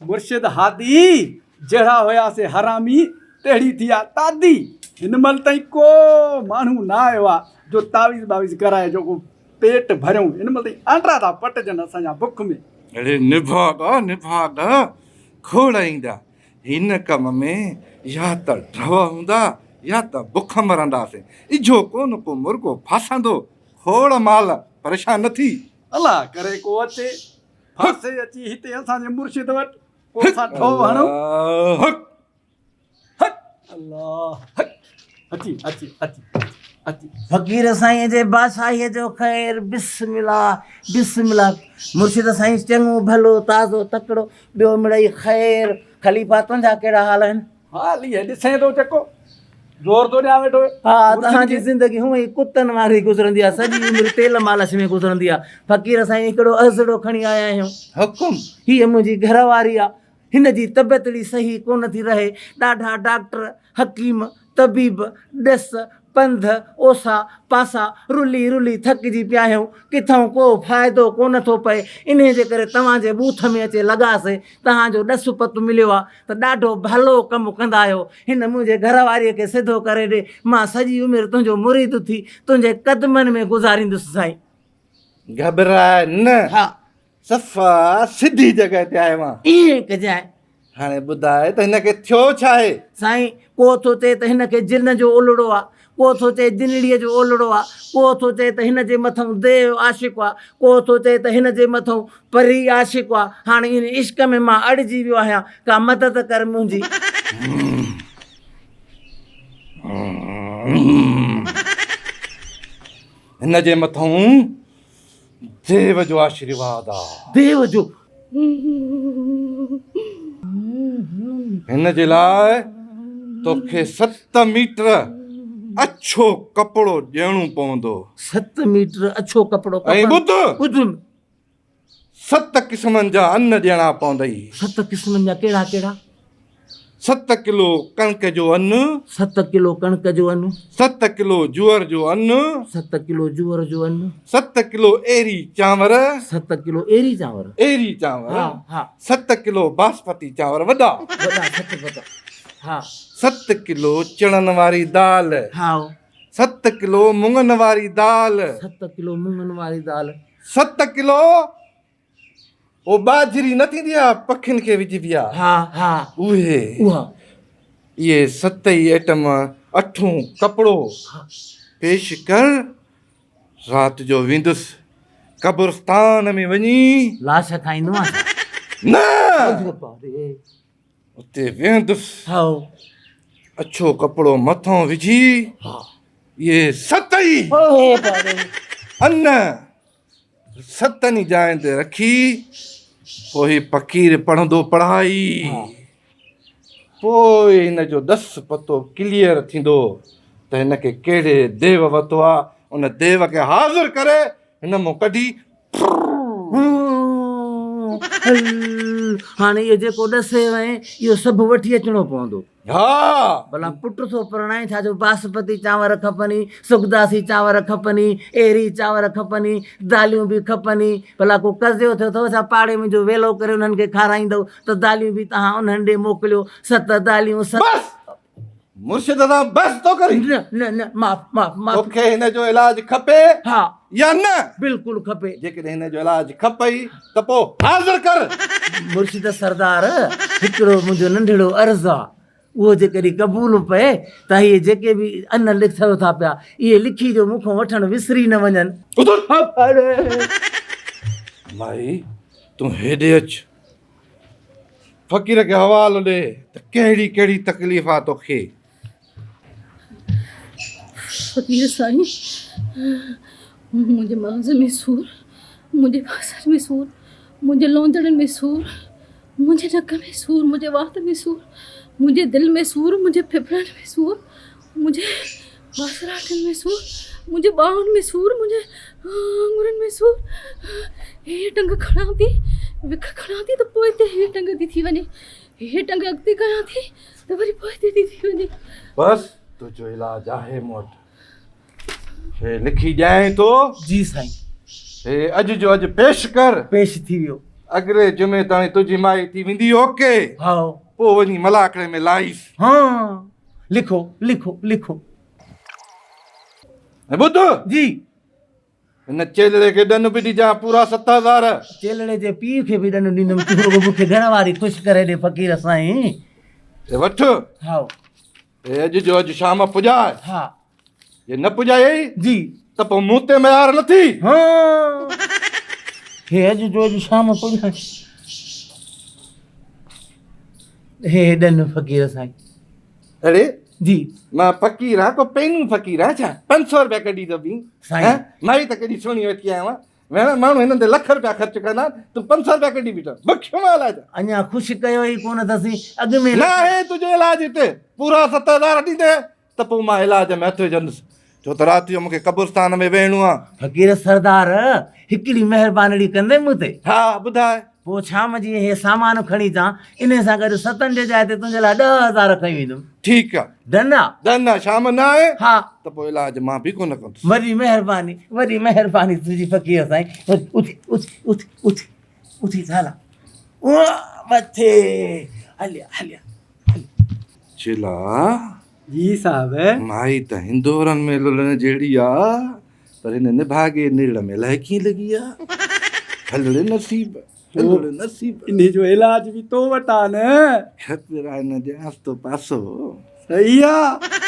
मुर्शिद हादी जहिड़ा हुयासीं हरामी तहिड़ी थी आहे तादी। हिन महिल ताईं को माण्हू न आयो आहे जो तावीज़ बावीज़ कराए जेको पेट भरियूं। हिन महिल ताईं आंड्रा था पटजनि असांजा बुख में। अरे निभागा खोड़ाईंदा हिन कम में या त ड्रव हूंदा या त बुख मरंदासीं। इजो कोन को मुर्गो फासंदो खोड़ माल परेशान न थी। अलाह करे को अचे फासे अची हिते असांजे मुर्शिद वटि को असां ठो हणूं। अल्लाह अची अची अची अची फ़कीर साईं जे बादशाहीअ जो ख़ैर बिस्मिल्लाह बिस्मिल्लाह। मुर्शिद साईं चङो भलो ताज़ो तकिड़ो ॿियो मिड़ई ख़ैर। ख़लीफ़ा तुंहिंजा कहिड़ा हाल आहिनि? हाल इहे ॾिसे थो चको ज़ोर थो ॾियां वेठो। हा तव्हांजी ज़िंदगी हूअं ई कुतनि वारी गुज़रंदी आहे, सॼी उमिरि तेल मालिश में गुज़रंदी आहे। फ़कीर साईं हिकिड़ो अज़ड़ो खणी आया आहियूं। हुकुम। हीअ मुंहिंजी घरवारी आहे, हिन जी तबियत अहिड़ी सही कोन थी रहे। ॾाढा डॉक्टर हकीम तबीब ॾिस पंध ओसा पासा रुली रुली थकिजी पिया आहियूं। किथां को फ़ाइदो कोन थो पए। इन जे करे तव्हांजे बूथ में अचे लॻासीं। तव्हांजो ॾसु पतु मिलियो आहे त ॾाढो भलो कमु कंदा आहियो। हिन मुंहिंजे घरवारीअ खे सिधो करे ॾे, मां सॼी उमिरि तुंहिंजो मुरीद थी तुंहिंजे क़दमनि में गुज़ारींदुसि साईं। घबराए न। हा सफ़ा सिधी जॻह ते आयो आहियां। ईअं कजांइ हाणे ॿुधाए त हिनखे थियो छा आहे? साईं को थो चए त हिनखे जिन जो ओलड़ो आहे, को थो चए जिनड़ीअ जो ओलड़ो आहे, को थो चए त हिन जे मथां देव आशिक़ु आहे, को थो चए त हिन जे मथां परी आशिक़ु आहे। हाणे इन इश्क में मां अड़िजी वियो आहियां, का मदद कर मुंहिंजी। हिन जे मथां देव जो आशीर्वाद आहे। देव जो? हिन जे लाइ तोखे 7 मीटर अछो कपिड़ो ॾियणो पवंदो। 7 मीटर अछो कपिड़ो? ऐं ॿुध 7 क़िस्मनि जा अन्न ॾियणा पवंदई। 7 क़िस्मनि जा कहिड़ा कहिड़ा? 7 किलो कणिक जो अन्न, 7 किलो कणिक जो अन्न, 7 किलो जुअर जो अन्न, 7 किलो जुअर जो अन्न, 7 किलो एरी चांवर, 7 किलो एरी चांवर, एरी चांवर, हा हा 7 किलो बासमती चांवर वॾा, वॾा 7 वॾा, हा 7 किलो चणनि वारी दाल, हा 7 किलो मुङनि वारी दाल, 7 किलो मुङनि वारी दाल, 7 किलो ओ बाजरी न थींदी आहे पखियुनि खे विझबी आहे, हा हा उहा इहे 7 ई आइटम 8 कपिड़ो पेश कर। राति जो वेंदुसि कब्रिस्तान में वञी लाश खाईंदो आहे न उते वेंदुसि हा अछो कपिड़ो मथां विझी इहे 7 ई अन्न 7 जाइ ते रखी पोइ फ़क़ीर पढ़ंदो पढ़ाई। पोइ हिन जो 10 पतो क्लियर थींदो त हिनखे कहिड़े देव वरितो आहे। उन देव खे हाज़िर करे हिन मूं कढी। हाणे इहो जेको ॾसे वए इहो सभु वठी अचिणो पवंदो। हा भला पुटु थो परणाए छा जो बासमती चांवर खपनि, सुखदासी चांवर खपनि, एरी चांवर खपनि, दालियूं बि खपनि। भला को कर्ज़ो थियो अथव छा पाड़े में जो वेलो करे उन्हनि खे खाराईंदव त दालियूं बि तव्हां उन्हनि ॾे मोकिलियो। 7 दालियूं मुर्शिद सां बस तो करी। न न न माफ़ तोखे हिन जो इलाज खपे हा या न? बिल्कुलु खपे। जेकॾहिं हिन जो इलाज खपई त पोइ हाज़िर कर। मुर्शिद सरदार हिकिड़ो मुंहिंजो नंढड़ो अर्ज़ु आहे, उहो जेकॾहिं क़बूल पए त इहे जेके बि अन्न लिखियो था पिया इहे लिखी जो मूंखां वठणु विसरी न वञनि। भाई तूं हेॾे अच, फ़क़ीर खे हवालो ॾे त कहिड़ी कहिड़ी तकलीफ़ आहे तोखे। फ़क़ीर साईं मुंहिंजे मग़ज़ में सूर, मुंहिंजे बासर में सूर, मुंहिंजे लोंदड़नि में सूर, मुंहिंजे नक में सूर, मुंहिंजे वात में सूर, मुंहिंजे दिलि में सूर, मुंहिंजे फिफड़नि में सूर, मुंहिंजे बासराटनि में सूर, मुंहिंजे ॿाहुनि में सूर, मुंहिंजे आङुरनि में सूर। हे टंग खणां थी विख खणां थी त पोइ ते हे टंग थी वञे, हे टंग अॻिते कयां थी त वरी पोइ ते थी वञे। बस तुंहिंजो इलाज आहे मूं वटि। हे लिखी ॾियां थो। जी साईं। हे अॼु जो अॼु पेश कर। पेश थी वियो। अगले जुमे ताईं तुंहिंजी माई थी वेंदी ओके, हाँ पोइ वञी मलाकड़े में लाइस। हाँ लिखो लिखो लिखो। ऐं ॿुध, जी हिन चेलड़े खे ॾन बि ॾिजां पूरा 7,000। चेलड़े जे पीउ खे बि ॾन ॾींदुमि, तू रुॻो मूंखे घर वारी ख़ुशि करे ॾे फ़क़ीर साईं। हे वठ, हा हे अॼु जो अॼु शाम पुॼाए, हा जे न पुॼाई जी त पोइ मूं ते मयार न थी। हाँ हे अॼु जो अॼु शाम पुॼाए, हे ॾन फ़क़ीर साईं। अरे जी मां फ़क़ीर आहियां, को पैनू फ़क़ीर आहियां छा? 500 रुपया कढी त बि साईं। हैं? माई त कॾी सुणी वठी आहियां मां, भेण माण्हू हिननि ते लख रुपया ख़र्च कंदा, तूं 500 रुपया कढी बीठो, बुखियो माल आहे छा? अञा ख़ुशि कयो ई कोन अथसीं, अॻु में न आहे तुंहिंजो इलाज हिते, पूरा 7,000 ॾींदे त पोइ मां इलाज में हथु विझंदुसि, छो त राति जो मूंखे कब्रिस्तान में वेहणो आहे। फ़क़ीर सरदार हिकिड़ी महिरबानी कंदे मूं ते, हा ॿुधाए। पोइ शाम जी हे सामान खणी अचां, इन सां गॾु 7 जे जाइ ते तुंहिंजे लाइ 10,000 खणी वेंदुमि। ठीकु आहे, डन आहे? न शाम न आहे हा त पोइ इलाज मां बि कोन कंदुसि। वॾी महिरबानी तुंहिंजी फ़क़ीर साईं। उथी उथी उथी उथी उथी झाला मथे हलिया हलिया। चिला जी साहब, माई त हिंदोरनि में लुलण जहिड़ी आहे, पर हिन निभागे निड़ में अलाए कीअं लॻी आहे। हलड़े नसीब, हलड़े नसीब। इन जो इलाज भी तो वटा न। खतरा न जे आस्तो पासो। सही आहे।